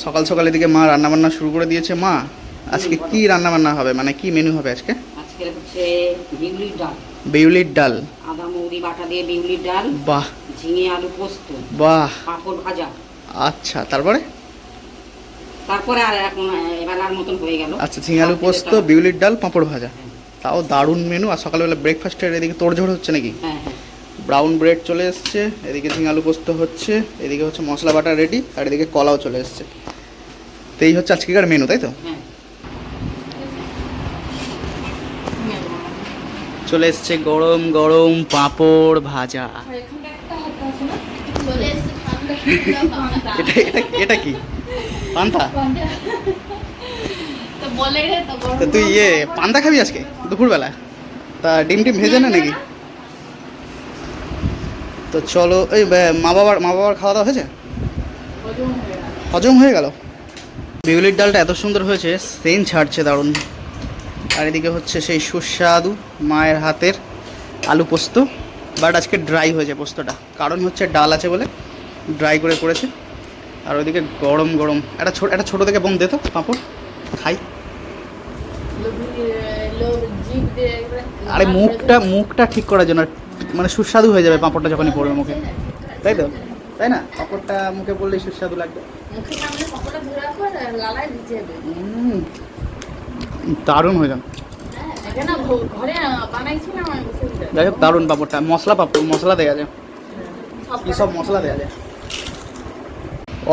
সকাল সকাল এদিকে মা রান্নাবান্না শুরু করে দিয়েছে। মা আজকে কি রান্নাবান্না হবে, মানে কি মেনু হবে আজকে? আজকে হচ্ছে বিউলির ডাল। বিউলির ডাল, আদা মৌরি বাটা দিয়ে বিউলির ডাল। বাহ। ঝিঙে আলু পোস্ত, বাহ। পাঁপড় ভাজা। আচ্ছা, তারপরে আর এখন এবেলার মতন হয়ে গেল। আচ্ছা, ঝিঙে আলু পোস্ত, বিউলির ডাল, পাঁপড় ভাজা। তাও দারুণ মেনু। আর সকালবেলা ব্রেকফাস্টের এদিকে তোড়ঝোড় হচ্ছে নাকি? হ্যাঁ হ্যাঁ। ব্রাউন ব্রেড চলে এসছে, এদিকে ঝিঙে আলু পোস্ত হচ্ছে, এদিকে হচ্ছে মশলা বাটা রেডি, আর এদিকে কলাও চলে এসছে। তো এই হচ্ছে আজকেকার মেনু, তাই তো? হ্যাঁ। চলে এসছে গরম গরম পাঁপড় ভাজা। এটা এটা এটা কি পান্তা? তো তুই পান্তা খাবি আজকে দুপুরবেলা? তা ডিম টিম ভেজে না নাকি? তো চলো, এই মা বাবার খাওয়া দাওয়া হয়েছে? হজম হয়ে গেল। বিউলির ডালটা এত সুন্দর হয়েছে, সেন্ট ছাড়ছে দারুণ। আর এদিকে হচ্ছে সেই সুস্বাদু মায়ের হাতের আলু পোস্ত, বাট আজকে ড্রাই হয়েছে পোস্তটা, কারণ হচ্ছে ডাল আছে বলে ড্রাই করে করেছে। আর ওইদিকে গরম গরম একটা ছোটো থেকে বোন দে তো পাঁপড় খাই। আরে মুখটা ঠিক করার জন্য, মানে সুস্বাদু হয়ে যাবে পাঁপড়টা যখনই পড়বে মুখে, তাই তো? তাই না? পাঁপড়টা মুখে পড়লেই সুস্বাদু লাগবে। দারুণ হয়ে যান। যাই হোক, দারুণ পাঁপড়টা। মশলা দেওয়া যায়, কি সব মশলা দেওয়া যায়।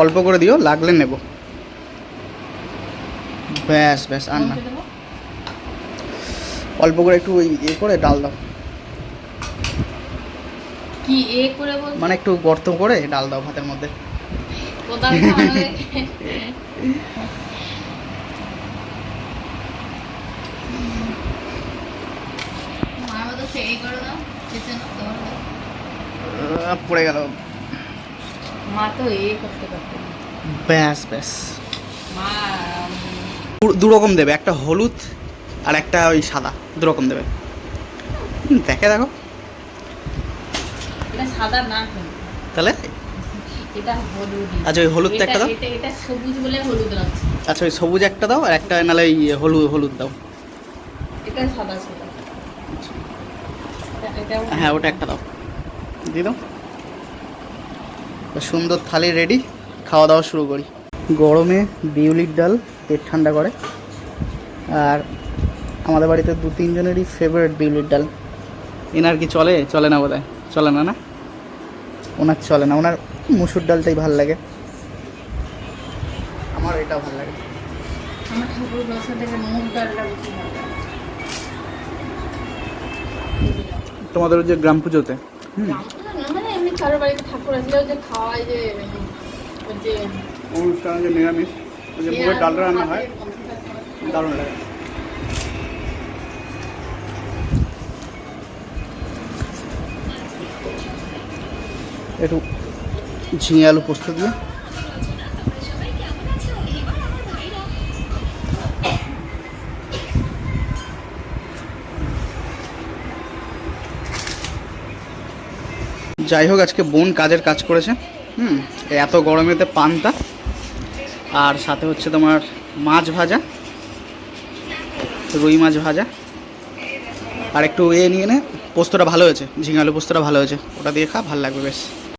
অল্প করে দিও, লাগলে নেব। ব্যাস ব্যাস, আর না। অল্প করে একটু করে ডাল দাও। কি করে বল? মানে একটু গর্ত করে ডাল দাও ভাতের মধ্যে। পড়ে গেল। মা তো করতে পারতো। ব্যাস ব্যাস। মা দু রকম দেবে, একটা হলুদ আর একটা ওই সাদা, দু রকম দেবে। দেখো এটা সাদা না, তাহলে এটা হলুদ। আচ্ছা, ওই হলুদটা একটা দাও। এটা সবুজ বলে হলুদ লাগছে। আচ্ছা, ওই সবুজ একটা দাও, আর একটা নাহলে ওই হলুদ দাও। এটা সাদা ছিল। হ্যাঁ, ওটা একটা দাও, দিয়ে দাও। সুন্দর থালি রেডি, খাওয়া দাওয়া শুরু করি। গরমে বিউলির ডাল পেট ঠান্ডা করে। আর আমাদের বাড়িতে 2-3 জনেরই ফেভারিট বিউলির ডাল। এনার কি চলে না বোধহয়? চলে না, না ওনার চলে না, ওনার মুসুর ডালটাই ভাল লাগে। আমার এটাও ভাল লাগে। আমার ঠাকুর বাসা থেকে মুগ ডালটা বেশি ভালো লাগে। তোমাদের যে গ্রাম পুজোতে মানে এমনি কারো বাড়িতে ঠাকুর আসলে যে খাওয়ায়, যে অনুষ্ঠানে যে নিরামিষ ওই যে মুগের ডাল রান্না হয়, দারুণ লাগে। একটু ঝিঙে আলু পোস্ত দিয়ে। যাই হোক, আজকে বোন কাজের কাজ করেছে। এত গরমেতে পান্তা, আর সাথে হচ্ছে তোমার মাছ ভাজা, রুই মাছ ভাজা, আর একটু নিয়ে নে। পোস্তটা ভালো হয়েছে, ঝিঙে আলু পোস্তটা ভালো হয়েছে, ওটা দিয়ে খা, ভালো লাগবে বেশ।